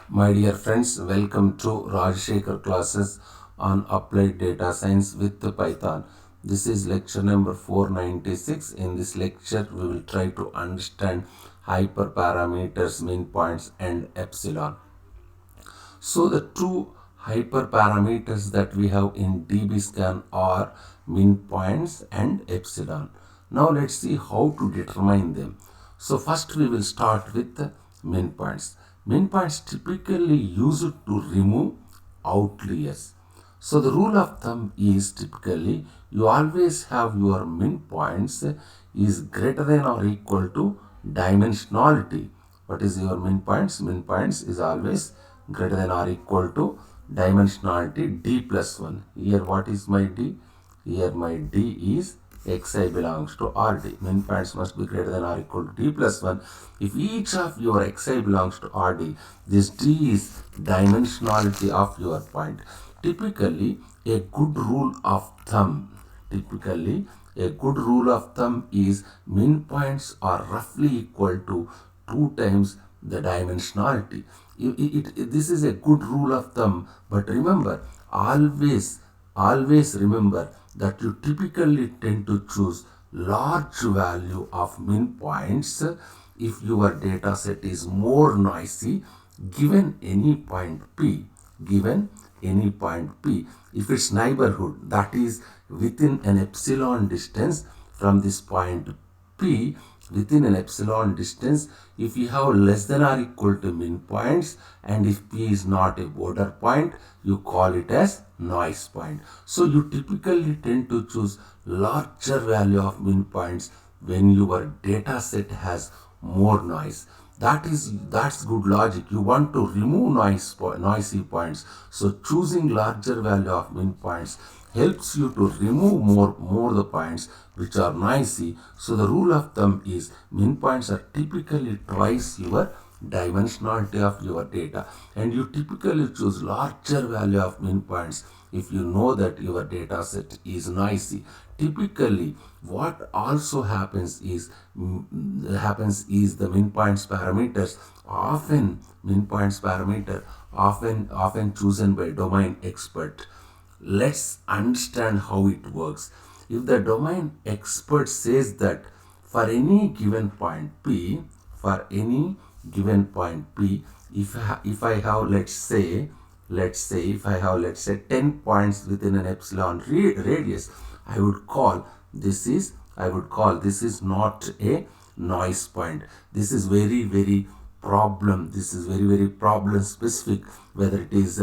My dear friends, welcome to Rajshekhar classes on applied data science with Python. This is lecture number 496. In this lecture, we will try to understand hyperparameters, min points, and epsilon. So the two hyperparameters that we have in DBscan are min points and epsilon. Now let's see how to determine them. So first we will start with the min points. Min points typically used to remove outliers. So the rule of thumb is typically you always have your min points is greater than or equal to dimensionality. What is your min points? Min points is always greater than or equal to dimensionality d plus 1. Here what is my d? Here my d is xi belongs to rd. Min points must be greater than or equal to d plus 1. If each of your xi belongs to rd, this d is dimensionality of your point. Typically, a good rule of thumb is min points are roughly equal to 2 times the dimensionality. This is a good rule of thumb, but remember, always remember that you typically tend to choose large value of min points if your data set is more noisy given any point p. Given any point p, if its neighborhood, that is within an epsilon distance from this point p, within an epsilon distance, if you have less than or equal to min points, and if p is not a border point, you call it as noise point. So you typically tend to choose larger value of min points when your data set has more noise. That's good logic. You want to remove noisy points. So choosing larger value of min points helps you to remove more the points which are noisy. So the rule of thumb is min points are typically twice your dimensionality of your data, and you typically choose larger value of min points if you know that your data set is noisy. Typically what also happens is the min points parameters often chosen by domain expert. Let's understand how it works. If the domain expert says that for any given point p, if I have let's say 10 points within an epsilon radius, I would call this is not a noise point. This is very very problem specific, whether it is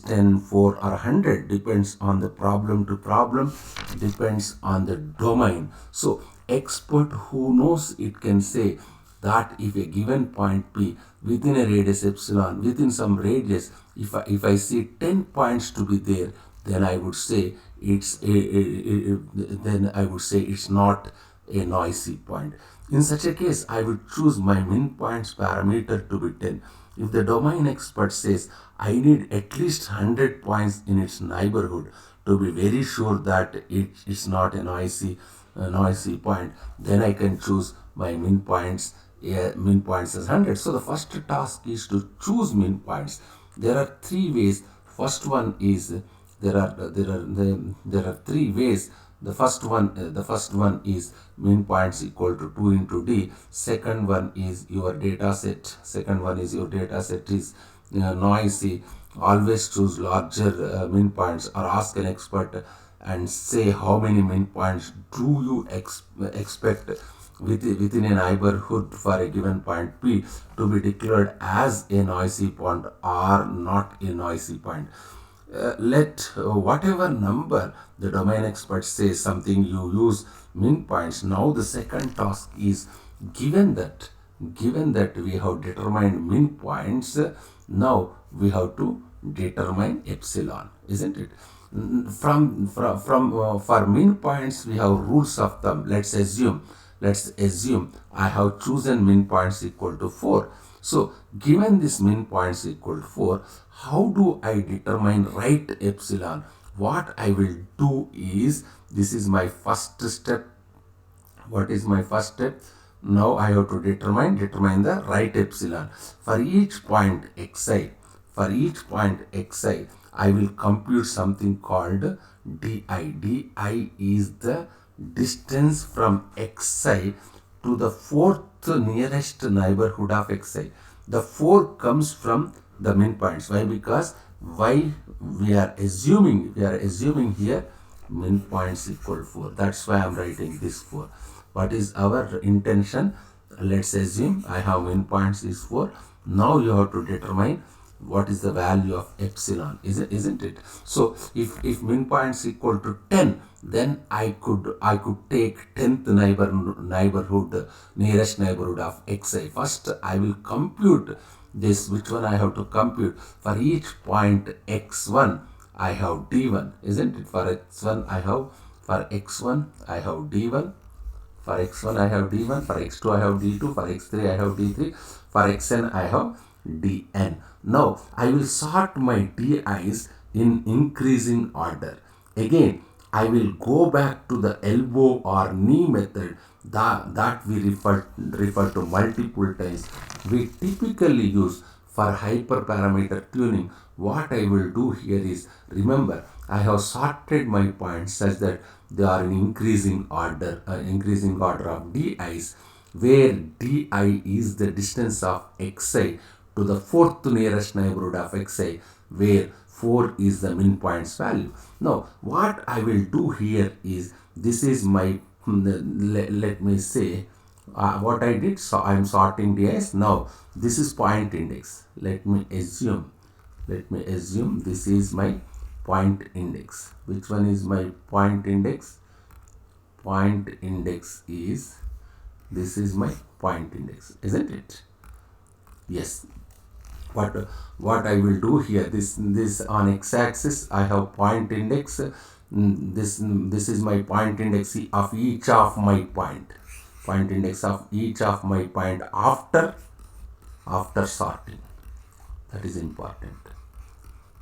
10, 4 or 100, depends on the problem to problem, depends on the domain. So expert who knows it can say that if a given point p within a radius epsilon, within some radius, if I see 10 points to be there, then I would say it's not a noisy point. In such a case, I would choose my min points parameter to be 10. If the domain expert says I need at least 100 points in its neighborhood to be very sure that it's not a noisy point, then I can choose my min points as 100. So the first task is to choose min points. There are three ways. First one is there are three ways. The first one is min points equal to 2 into d. Second one is your data set is noisy. Always choose larger min points, or ask an expert and say how many min points do you expect within a neighborhood for a given point p to be declared as a noisy point or not a noisy point. Let whatever number the domain expert says something, you use min points. Now the second task is, given that we have determined min points, now we have to determine epsilon, isn't it? For min points we have rules of thumb. Let's assume I have chosen min points equal to 4. So given this min points equal to 4, how do I determine right epsilon? What I will do is, this is my first step. What is my first step? Now I have to determine the right epsilon. For each point xi, I will compute something called di. Di is the distance from xi to the fourth nearest neighborhood of xi. The 4 comes from the min points. Why? Because why we are assuming here min points equal 4. That's why I am writing this 4. What is our intention? Let's assume I have min points is 4. Now you have to determine what is the value of epsilon, isn't it? So if min points equal to 10, then I could take 10th neighborhood, nearest neighborhood of xi. First I will compute this. Which one I have to compute? For each point x1 I have d1, isn't it? For x1 I have d1, for x1 I have d1, for x2 I have d2, for x3 I have d3, for xn I have dn. Now I will sort my di's in increasing order. Again, I will go back to the elbow or knee method that we refer to multiple times. We typically use for hyperparameter tuning. What I will do here is, remember, I have sorted my points such that they are in increasing order of di's, where di is the distance of xi to the fourth nearest neighborhood of xi, where 4 is the min points value. Now what I will do here is, this is my let me say what I did. So I am sorting di's. Now this is point index. Let me assume this is my point index. Which one is my point index? Point index is, this is my point index, isn't it? Yes. What I will do here, this on x-axis I have point index. This is my point index of each of my point index of each of my point after sorting. That is important.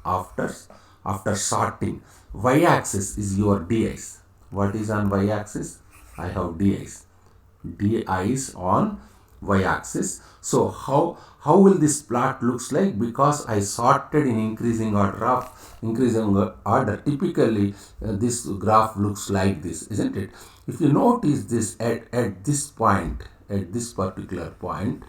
After sorting, y-axis is your di's. What is on y-axis? I have di's on y-axis. So how will this plot looks like? Because I sorted in increasing order. Typically this graph looks like this, isn't it? If you notice this, at this point, at this particular point,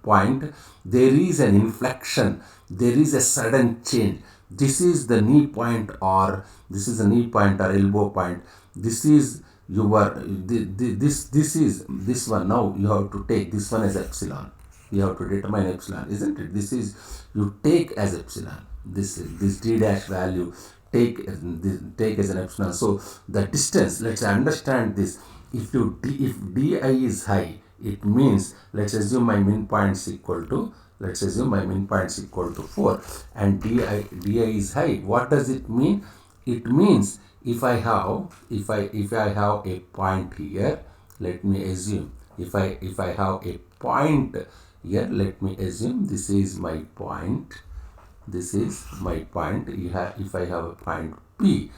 point, there is an inflection, there is a sudden change. This is the knee point, or elbow point. This is your this is this one. Now you have to take this one as epsilon. You have to determine epsilon, isn't it? This is, you take as epsilon. This d dash value, take as an epsilon. So the distance, let's understand this. If di is high, it means, let's assume my min points equal to 4, and di is high. What does it mean? It means if I have a point here, let me assume, if I have a point here, let me assume this is my point. This is my point. If I have a point P,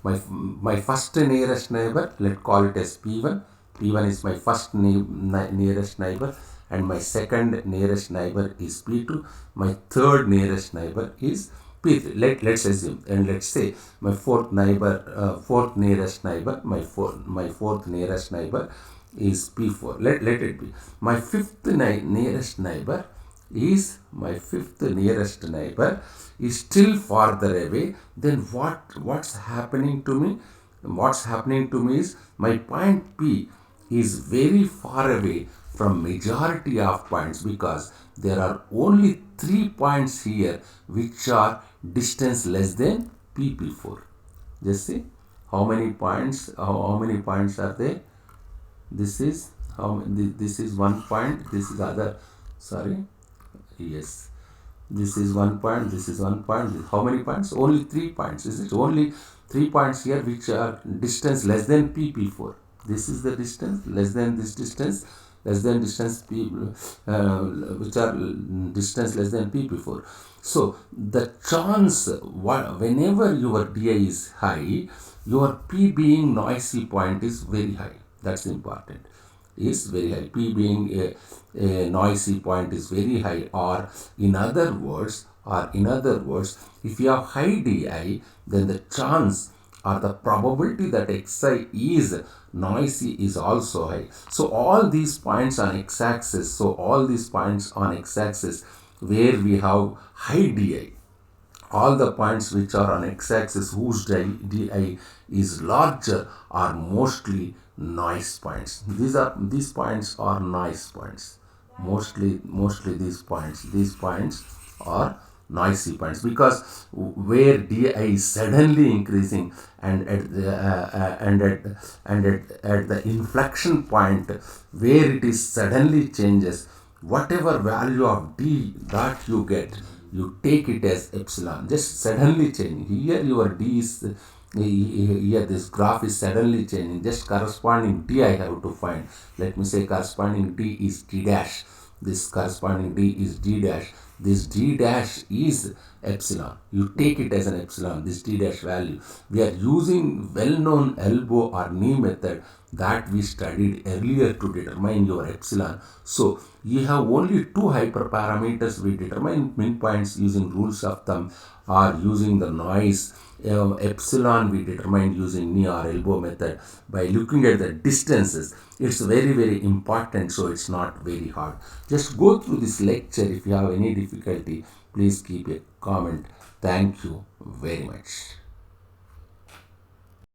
my first nearest neighbor, let's call it as P1. P1 is my first nearest neighbor, and my second nearest neighbor is P2. My third nearest neighbor is P3. Let's assume, and let's say my fourth nearest neighbor is P4. Let it be. My fifth nearest neighbor is still farther away. Then what's happening to me? What's happening to me is, my point P is very far away from majority of points, because there are only 3 points here which are distance less than PP4. Just see how many points are there. This is this is 1 point, this is other, sorry, yes, this is 1 point, this is 1 point. How many points? Only 3 points. Is it only 3 points here which are distance less than PP4? This is the distance less than this distance, less than distance p, which are distance less than p before. So the chance whenever your di is high, your p being noisy point is very high. That's important. Is very high. P being a noisy point is very high, or in other words, if you have high di, then the chance or the probability that xi is noisy is also high. So all these points on x-axis, where we have high di, all the points which are on x-axis whose di is larger are mostly noise points. These points are noise points. Mostly these points are noisy points, because where di is suddenly increasing, and at the inflection point where it is suddenly changes, whatever value of d that you get, you take it as epsilon, just suddenly changing. Here your d is, here this graph is suddenly changing, just corresponding d I have to find. Let me say corresponding d is d dash, this corresponding d is d dash, this d dash is epsilon. You take it as an epsilon, this d dash value. We are using well-known elbow or knee method that we studied earlier to determine your epsilon. So you have only two hyperparameters. We determine min points using rules of thumb or using the noise. Epsilon we determined using knee or elbow method by looking at the distances. It's very important, so it's not very hard. Just go through this lecture. If you have any difficulty, please keep a comment. Thank you very much.